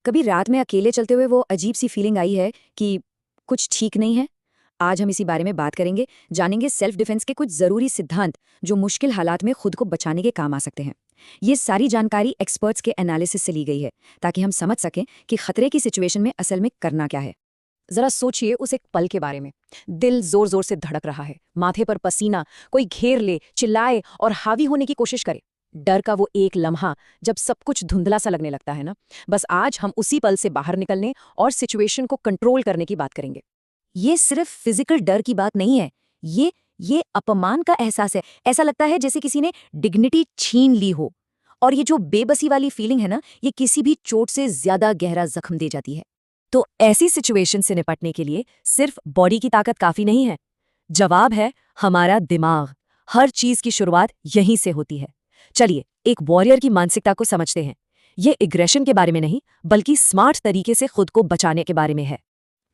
कभी रात में अकेले चलते हुए वो अजीब सी फीलिंग आई है कि कुछ ठीक नहीं है। आज हम इसी बारे में बात करेंगे, जानेंगे सेल्फ डिफेंस के कुछ जरूरी सिद्धांत जो मुश्किल हालात में खुद को बचाने के काम आ सकते हैं। ये सारी जानकारी एक्सपर्ट्स के एनालिसिस से ली गई है ताकि हम समझ सकें कि खतरे की सिचुएशन में असल में करना क्या है। जरा सोचिए उस एक पल के बारे में। दिल जोर जोर से धड़क रहा है, माथे पर पसीना, कोई घेर ले, चिल्लाए और हावी होने की कोशिश करे। डर का वो एक लम्हा जब सब कुछ धुंधला सा लगने लगता है ना। बस आज हम उसी पल से बाहर निकलने और सिचुएशन को कंट्रोल करने की बात करेंगे। ये सिर्फ फिजिकल डर की बात नहीं है, ये अपमान का एहसास है। ऐसा लगता है जैसे किसी ने डिग्निटी छीन ली हो। और ये जो बेबसी वाली फीलिंग है ना, ये किसी भी चोट से ज्यादा गहरा जख्म दे जाती है। तो ऐसी सिचुएशन से निपटने के लिए सिर्फ बॉडी की ताकत काफी नहीं है। जवाब है हमारा दिमाग। हर चीज की शुरुआत यहीं से होती है। चलिए एक वॉरियर की मानसिकता को समझते हैं। ये एग्रेशन के बारे में नहीं, बल्कि स्मार्ट तरीके से खुद को बचाने के बारे में है।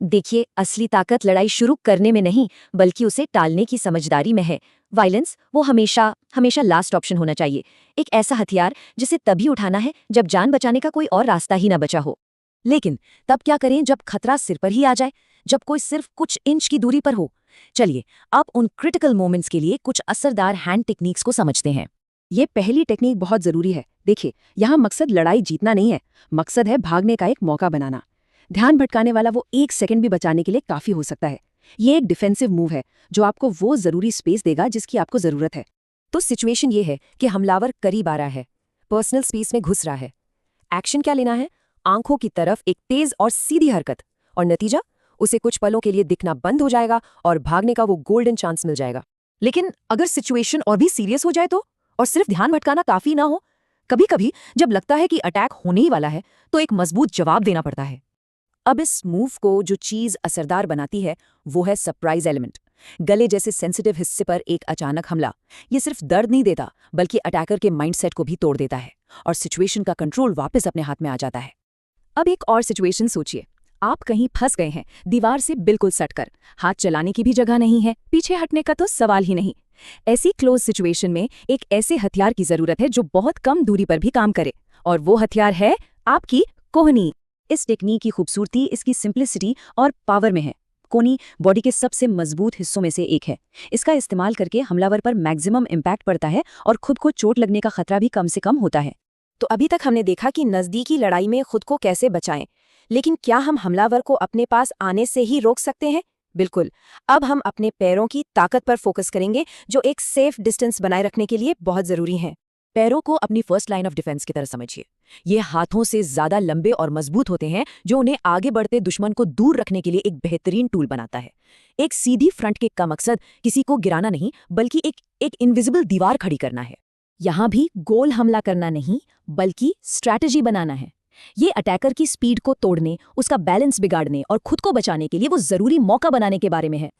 देखिए, असली ताकत लड़ाई शुरू करने में नहीं, बल्कि उसे टालने की समझदारी में है। वायलेंस वो हमेशा हमेशा लास्ट ऑप्शन होना चाहिए। एक ऐसा हथियार जिसे तभी उठाना है जब जान बचाने का कोई और रास्ता ही ना बचा हो। लेकिन तब क्या करें जब खतरा सिर पर ही आ जाए, जब कोई सिर्फ कुछ इंच की दूरी पर हो। चलिए अब उन क्रिटिकल मोमेंट्स के लिए कुछ असरदार हैंड टेक्निक्स को समझते हैं। ये पहली टेक्निक बहुत जरूरी है। देखिए, यहाँ मकसद लड़ाई जीतना नहीं है, मकसद है भागने का एक मौका बनाना। ध्यान भटकाने वाला वो एक सेकंड भी बचाने के लिए काफी हो सकता है। ये एक डिफेंसिव मूव है जो आपको वो जरूरी स्पेस देगा जिसकी आपको जरूरत है। तो सिचुएशन ये है कि हमलावर करीब आ रहा है, पर्सनल स्पेस में घुस रहा है। एक्शन क्या लेना है? आंखों की तरफ एक तेज और सीधी हरकत, और नतीजा उसे कुछ पलों के लिए दिखना बंद हो जाएगा और भागने का वो गोल्डन चांस मिल जाएगा। लेकिन अगर सिचुएशन और भी सीरियस हो जाए तो, और सिर्फ ध्यान भटकाना काफी ना हो? कभी कभी जब लगता है कि अटैक होने ही वाला है तो एक मजबूत जवाब देना पड़ता है। अब इस मूव को जो चीज असरदार बनाती है वो है सरप्राइज एलिमेंट। गले जैसे सेंसिटिव हिस्से पर एक अचानक हमला ये सिर्फ दर्द नहीं देता, बल्कि अटैकर के माइंडसेट को भी तोड़ देता है और सिचुएशन का कंट्रोल वापस अपने हाथ में आ जाता है। अब एक और सिचुएशन सोचिए। आप कहीं फंस गए हैं, दीवार से बिल्कुल सटकर। हाथ चलाने की भी जगह नहीं है, पीछे हटने का तो सवाल ही नहीं। ऐसी क्लोज सिचुएशन में एक ऐसे हथियार की जरूरत है जो बहुत कम दूरी पर भी काम करे, और वो हथियार है आपकी कोहनी। इस टेक्निक की खूबसूरती इसकी सिंप्लिसिटी और पावर में है। कोहनी बॉडी के सबसे मजबूत हिस्सों में से एक है। इसका इस्तेमाल करके हमलावर पर मैक्सिमम इम्पैक्ट पड़ता है और खुद को चोट लगने का खतरा भी कम से कम होता है। तो अभी तक हमने देखा कि नज़दीकी लड़ाई में खुद को कैसे बचाएं, लेकिन क्या हम हमलावर को अपने पास आने से ही रोक सकते हैं? बिल्कुल। अब हम अपने पैरों की ताकत पर फोकस करेंगे, जो एक सेफ डिस्टेंस बनाए रखने के लिए बहुत जरूरी है। पैरों को अपनी फर्स्ट लाइन ऑफ डिफेंस की तरह समझिए। ये हाथों से ज्यादा लंबे और मजबूत होते हैं, जो उन्हें आगे बढ़ते दुश्मन को दूर रखने के लिए एक बेहतरीन टूल बनाता है। एक सीधी फ्रंट किक का मकसद किसी को गिराना नहीं, बल्कि एक इनविजिबल दीवार खड़ी करना है। यहाँ भी गोल हमला करना नहीं, बल्कि स्ट्रैटेजी बनाना है। ये अटैकर की स्पीड को तोड़ने, उसका बैलेंस बिगाड़ने और खुद को बचाने के लिए वो जरूरी मौका बनाने के बारे में है।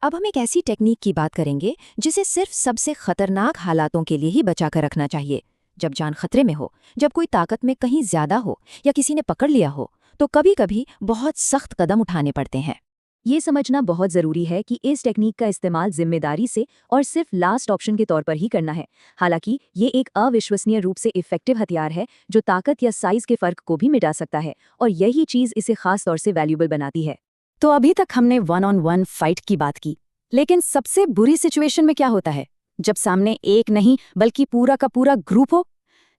अब हम एक ऐसी टेक्निक की बात करेंगे जिसे सिर्फ सबसे खतरनाक हालातों के लिए ही बचाकर रखना चाहिए। जब जान खतरे में हो, जब कोई ताकत में कहीं ज्यादा हो या किसी ने पकड़ लिया हो, तो कभी कभी बहुत सख्त कदम उठाने पड़ते हैं। ये समझना बहुत जरूरी है कि इस टेक्निक का इस्तेमाल जिम्मेदारी से और सिर्फ लास्ट ऑप्शन के तौर पर ही करना है। हालांकि ये एक अविश्वसनीय रूप से इफेक्टिव हथियार है जो ताकत या साइज के फर्क को भी मिटा सकता है, और यही चीज इसे खास तौर से वैल्यूएबल बनाती है। तो अभी तक हमने वन ऑन वन फाइट की बात की, लेकिन सबसे बुरी सिचुएशन में क्या होता है? जब सामने एक नहीं बल्कि पूरा का पूरा ग्रुप हो।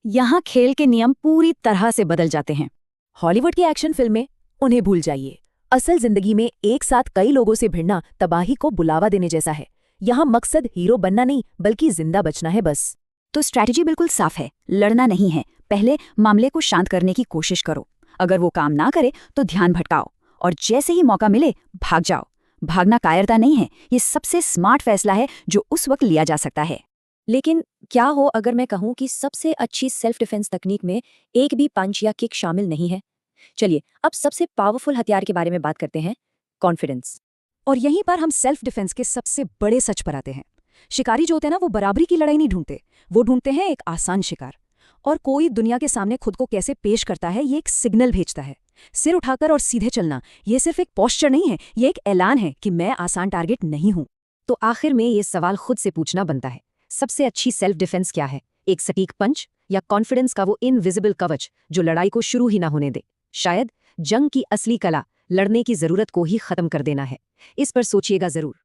यहाँ खेल के नियम पूरी तरह से बदल जाते हैं। हॉलीवुड की एक्शन फिल्में, उन्हें भूल जाइए। असल जिंदगी में एक साथ कई लोगों से भिड़ना तबाही को बुलावा देने जैसा है। यहाँ मकसद हीरो बनना नहीं, बल्कि जिंदा बचना है बस। तो स्ट्रैटेजी बिल्कुल साफ है, लड़ना नहीं है। पहले मामले को शांत करने की कोशिश करो। अगर वो काम ना करे तो ध्यान भटकाओ, और जैसे ही मौका मिले भाग जाओ। भागना कायरता नहीं है, ये सबसे स्मार्ट फैसला है जो उस वक्त लिया जा सकता है। लेकिन क्या हो अगर मैं कहूँ कि सबसे अच्छी सेल्फ डिफेंस तकनीक में एक भी पंच या किक शामिल नहीं है? चलिए अब सबसे पावरफुल हथियार के बारे में बात करते हैं, कॉन्फिडेंस। और यहीं पर हम सेल्फ डिफेंस के सबसे बड़े सच पर आते हैं। शिकारी जो होते हैं ना, वो बराबरी की लड़ाई नहीं ढूंढते, वो ढूंढते हैं एक आसान शिकार। और कोई दुनिया के सामने खुद को कैसे पेश करता है, ये एक सिग्नल भेजता है। सिर उठाकर और सीधे चलना, ये सिर्फ एक पोस्चर नहीं है, ये एक ऐलान है कि मैं आसान टारगेट नहीं हूं। तो आखिर में ये सवाल खुद से पूछना बनता है, सबसे अच्छी सेल्फ डिफेंस क्या है? एक सटीक पंच या कॉन्फिडेंस का वो इनविजिबल कवच जो लड़ाई को शुरू ही ना होने दे? शायद जंग की असली कला लड़ने की जरूरत को ही खत्म कर देना है। इस पर सोचिएगा जरूर।